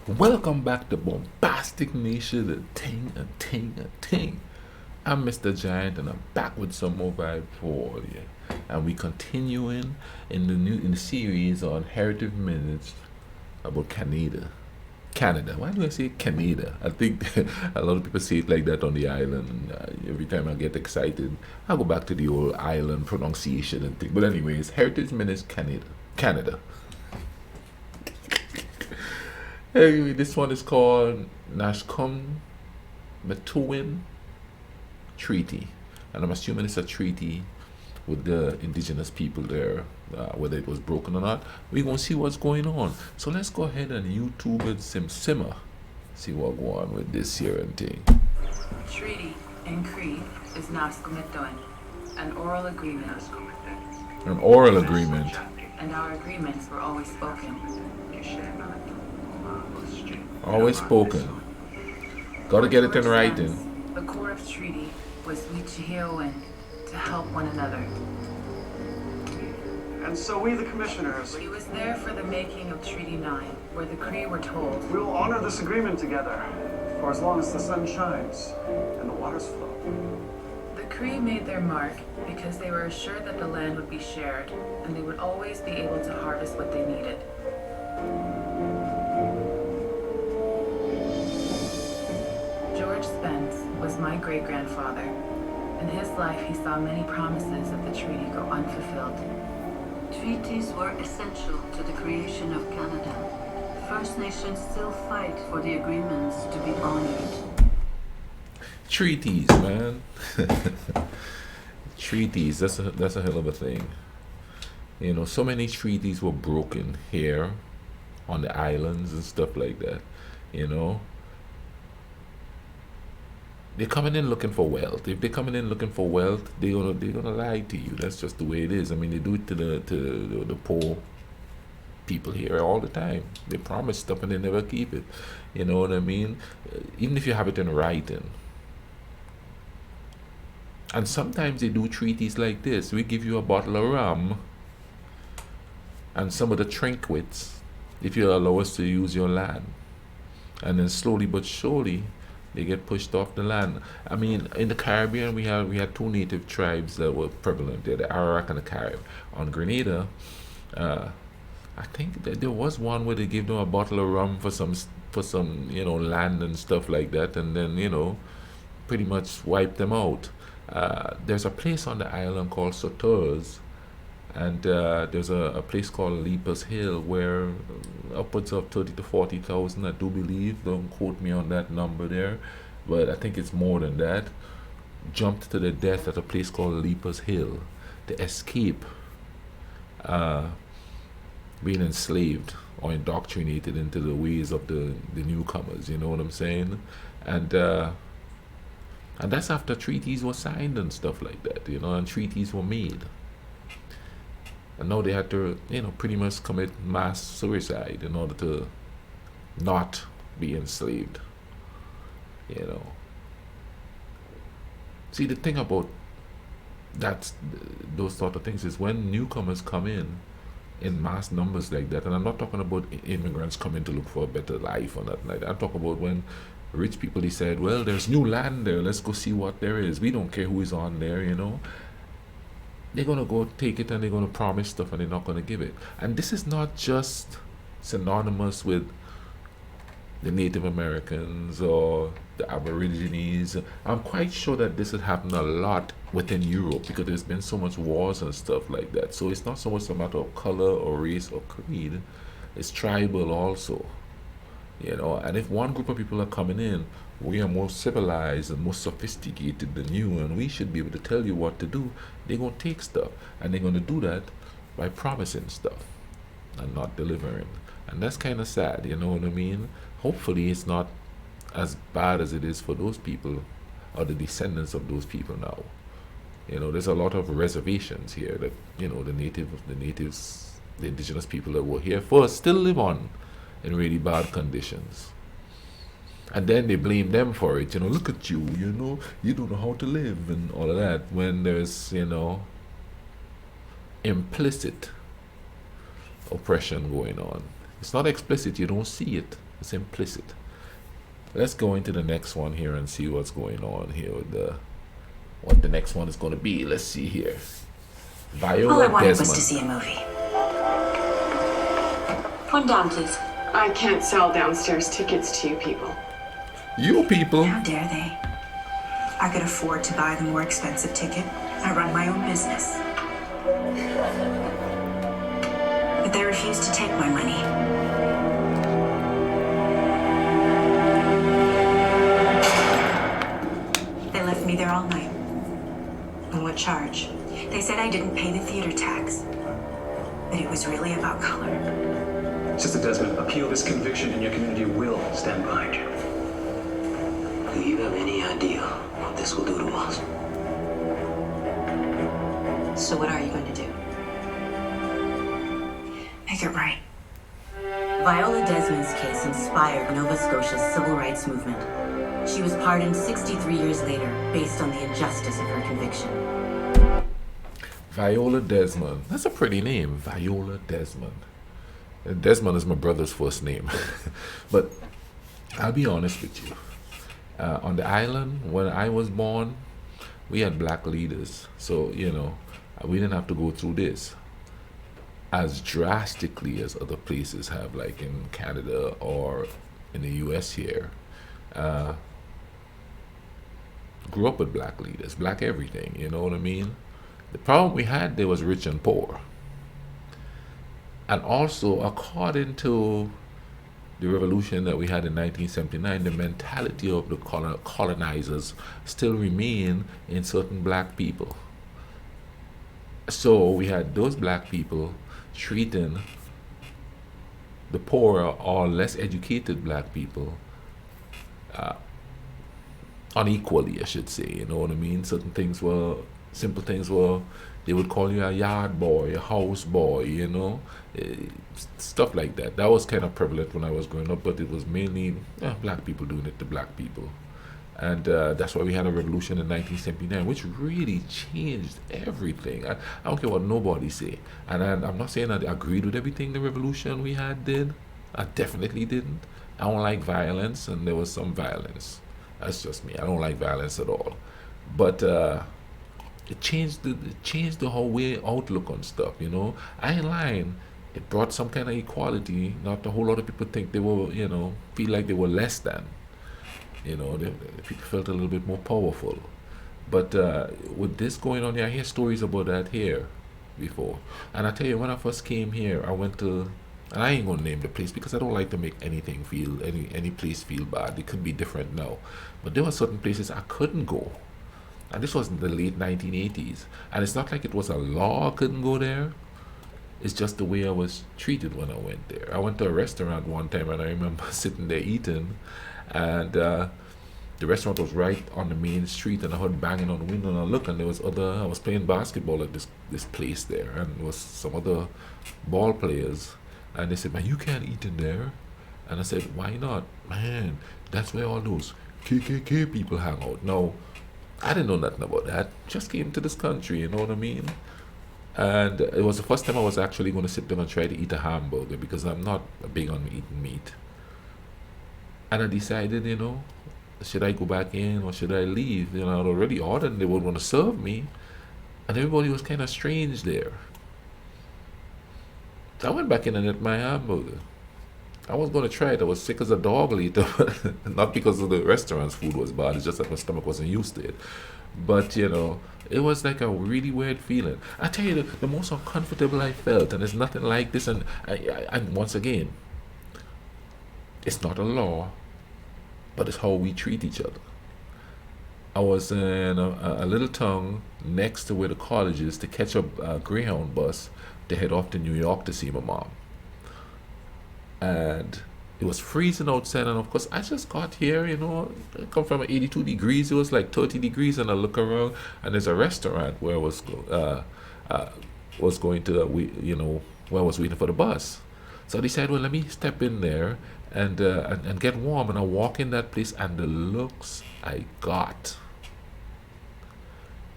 Welcome back to Bombastic Nation, a ting. I'm Mr. Giant, and I'm back with some more vibe for you. And we continuing in the series on Heritage Minutes about Canada. Canada. Why do I say Canada? I think a lot of people say it like that on the island. Every time I get excited, I go back to the old island pronunciation and thing. But anyways, Heritage Minutes Canada. Canada. Anyway, this one is called Nashcombe Methuen Treaty, and I'm assuming it's a treaty with the indigenous people there, whether it was broken or not. We're gonna see what's going on. So let's go ahead and YouTube and simmer, see what go on with this here and thing. Treaty in Cree is Nascomitdoin, an oral agreement, An oral agreement. and our agreements were always spoken. Always spoken. Gotta get it in writing. The core of treaty was Wichihiowen, to help one another. And so we, the commissioners, He was there for the making of Treaty 9, where the Cree were told, we will honor this agreement together for as long as the sun shines and the waters flow. the Cree made their mark because they were assured that the land would be shared, and they would always be able to harvest what they needed. George Spence was my great-grandfather. In his life, he saw many promises of the treaty go unfulfilled. Treaties were essential to the creation of Canada. First Nations still fight for the agreements to be honored. Treaties, man. Treaties. That's a hell of a thing. You know, so many treaties were broken here on the islands and stuff like that. You know, they're coming in looking for wealth. If they're coming in looking for wealth, they're gonna lie to you. That's just the way it is. I mean, they do it to the poor people here all the time. They promise stuff and they never keep it. You know what I mean? Even if you have it in writing. And sometimes they do treaties like this. We give you a bottle of rum and some of the trinkets if you allow us to use your land. And then slowly but surely they get pushed off the land. I mean, in the Caribbean, we had two native tribes that were prevalent there, the Arawak and the Carib. On Grenada, I think that there was one where they gave them a bottle of rum for some land and stuff like that, and then pretty much wiped them out. There's a place on the island called Sauteurs, and there's a place called Leapers Hill where upwards of 30 to 40,000, I do believe, don't quote me on that number there, but I think it's more than that, jumped to the death at a place called Leapers Hill to escape being enslaved or indoctrinated into the ways of the newcomers, you know what I'm saying? And that's after treaties were signed and stuff like that, and treaties were made. And now they had to, pretty much commit mass suicide in order to not be enslaved. See, the thing about those sort of things is when newcomers come in mass numbers like that, and I'm not talking about immigrants coming to look for a better life or nothing like that. I'm talking about when rich people decide, well, there's new land there, let's go see what there is. We don't care who is on there, They're going to go take it and they're going to promise stuff and they're not going to give it. And this is not just synonymous with the Native Americans or the Aborigines. I'm quite sure that this has happened a lot within Europe because there's been so much wars and stuff like that. So it's not so much a matter of color or race or creed. It's tribal also. And if one group of people are coming in, we are more civilized and more sophisticated than you, and we should be able to tell you what to do. They're going to take stuff, and they're going to do that by promising stuff and not delivering. And that's kind of sad, you know what I mean? Hopefully it's not as bad as it is for those people or the descendants of those people now. There's a lot of reservations here that, the natives, the indigenous people that were here first still live on in really bad conditions. And then they blame them for it. Look at you, you don't know how to live and all of that, when there's, implicit oppression going on. It's not explicit, you don't see it. It's implicit. Let's go into the next one here and see what's going on here with what the next one is going to be. Let's see here. All I Viola wanted was to Desmond. see a movie. One down, please. I can't sell downstairs tickets to you people. You people. How dare they? I could afford to buy the more expensive ticket. I run my own business. But they refuse to take my money. They left me there all night. On what charge? They said I didn't pay the theater tax. But it was really about color. Sister Desmond, appeal this conviction and your community will stand behind you. Do you have any idea what this will do to us? So what are you going to do? Make it right. Viola Desmond's case inspired Nova Scotia's civil rights movement. She was pardoned 63 years later based on the injustice of her conviction. Viola Desmond. That's a pretty name, Viola Desmond. Desmond is my brother's first name. But I'll be honest with you. On the island, when I was born, we had black leaders. So, we didn't have to go through this as drastically as other places have, like in Canada or in the US here. Grew up with black leaders, black everything, you know what I mean? The problem we had there was rich and poor. And also, according to the revolution that we had in 1979, the mentality of the colonizers still remain in certain black people. So we had those black people treating the poorer or less educated black people unequally, I should say. You know what I mean? Certain things were, simple things were, they would call you a yard boy, a house boy, stuff like that. That was kind of prevalent when I was growing up, but it was mainly black people doing it to black people. And that's why we had a revolution in 1979, which really changed everything. I don't care what nobody say. And I'm not saying I agreed with everything the revolution we had did. I definitely didn't. I don't like violence, and there was some violence. That's just me. I don't like violence at all. But it changed the whole way outlook on stuff, I ain't lying. It brought some kind of equality. Not a whole lot of people think they were, feel like they were less than. People felt a little bit more powerful. But with this going on here, I hear stories about that here before. And I tell you, when I first came here, I went to, and I ain't gonna name the place because I don't like to make anything feel, any place feel bad. It could be different now. But there were certain places I couldn't go. And this was in the late 1980s. And it's not like it was a law I couldn't go there. It's just the way I was treated when I went there. I went to a restaurant one time and I remember sitting there eating, and the restaurant was right on the main street, and I heard banging on the window, and I looked, and I was playing basketball at this place there, and there was some other ball players, and they said, "Man, you can't eat in there." And I said, "Why not?" "Man, that's where all those KKK people hang out." Now, I didn't know nothing about that. Just came to this country, you know what I mean? And it was the first time I was actually going to sit down and try to eat a hamburger, because I'm not big on eating meat. And I decided, should I go back in or should I leave? I'd already ordered and they would want to serve me. And everybody was kind of strange there. So I went back in and ate my hamburger. I was going to try it. I was sick as a dog later. Not because of the restaurant's food was bad. It's just that my stomach wasn't used to it. But, it was like a really weird feeling. I tell you, the most uncomfortable I felt, and there's nothing like this. And once again, it's not a law, but it's how we treat each other. I was in a little town next to where the college is to catch a Greyhound bus to head off to New York to see my mom. And it was freezing outside, and of course I just got here, I come from 82 degrees, it was like 30 degrees, and I look around and there's a restaurant where I was going to, where I was waiting for the bus. So I decided, well, let me step in there and get warm, and I walk in that place, and the looks I got,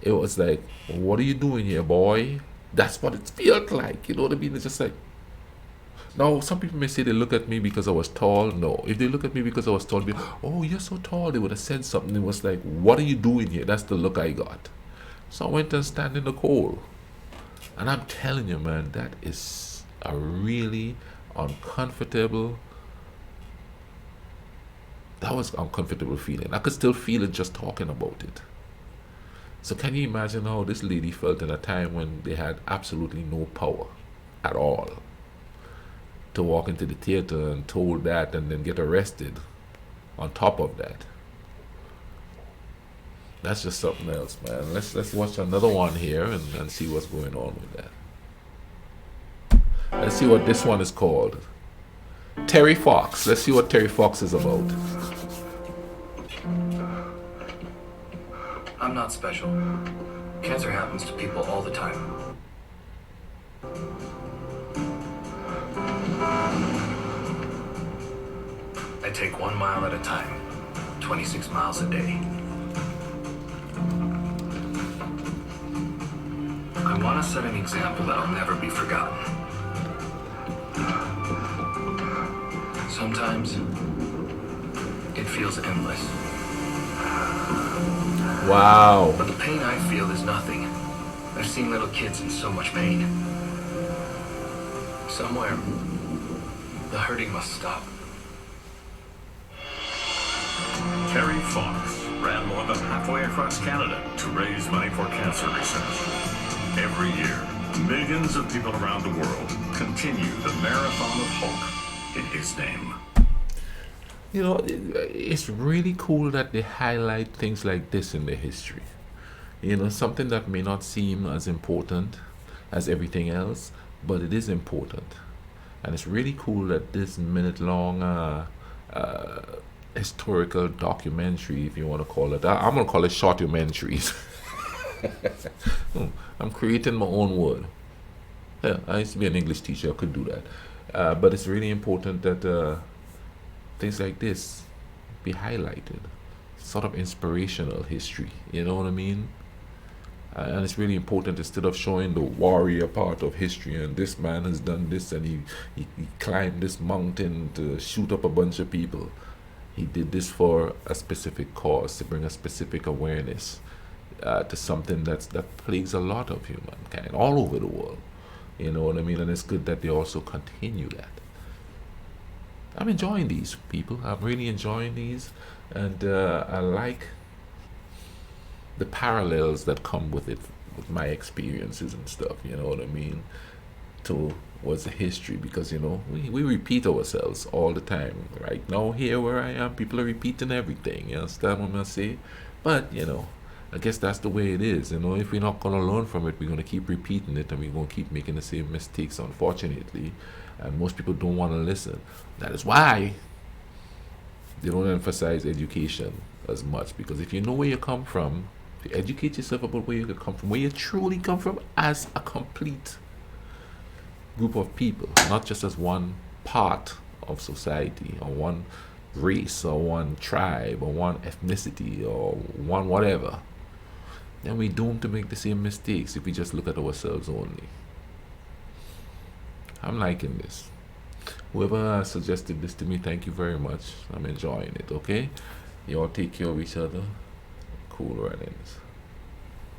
it was like, "What are you doing here, boy?" That's what it felt like, you know what I mean? It's just like, Now, some people may say they look at me because I was tall. No, if they look at me because I was tall, be, oh, you're so tall, they would have said something. It was like, what are you doing here? That's the look I got. So I went and stand in the cold. And I'm telling you, man, that is a really uncomfortable. That was an uncomfortable feeling. I could still feel it just talking about it. So can you imagine how this lady felt in a time when they had absolutely no power at all? To walk into the theater and told that and then get arrested on top of that. That's just something else, man. Let's watch another one here and see what's going on with that. Let's see what this one is called. Terry Fox. Let's see what Terry Fox is about. I'm not special. Cancer happens to people all the time. I take 1 mile at a time, 26 miles a day. I want to set an example that'll never be forgotten. Sometimes it feels endless. Wow. But the pain I feel is nothing. I've seen little kids in so much pain. Somewhere, the hurting must stop. Terry Fox ran more than halfway across Canada to raise money for cancer research. Every year, millions of people around the world continue the marathon of hope in his name. You know, it's really cool that they highlight things like this in their history. You know, something that may not seem as important as everything else, but it is important. And it's really cool that this minute-long historical documentary, if you want to call it, I'm going to call it shortumentaries. I'm creating my own word. Yeah, I used to be an English teacher, I could do that. But it's really important that things like this be highlighted. Sort of inspirational history, you know what I mean? And it's really important, instead of showing the warrior part of history and this man has done this and he climbed this mountain to shoot up a bunch of people. He did this for a specific cause, to bring a specific awareness to something that plagues a lot of humankind all over the world. You know what I mean? And it's good that they also continue that. I'm enjoying these, people. I'm really enjoying these. And I like the parallels that come with it, with my experiences and stuff, you know what I mean, towards the history, because, you know, we repeat ourselves all the time. Right now, here where I am, people are repeating everything, you understand what I'm saying? But, you know, I guess that's the way it is, you know. If we're not going to learn from it, we're going to keep repeating it, and we're going to keep making the same mistakes, unfortunately, and most people don't want to listen. That is why they don't emphasize education as much, because if you know where you come from, if you educate yourself about where you come from, where you truly come from as a complete group of people, not just as one part of society, or one race, or one tribe, or one ethnicity, or one whatever, then we're doomed to make the same mistakes if we just look at ourselves only. I'm liking this. Whoever suggested this to me, thank you very much. I'm enjoying it, okay? You all take care of each other. Cool runnings.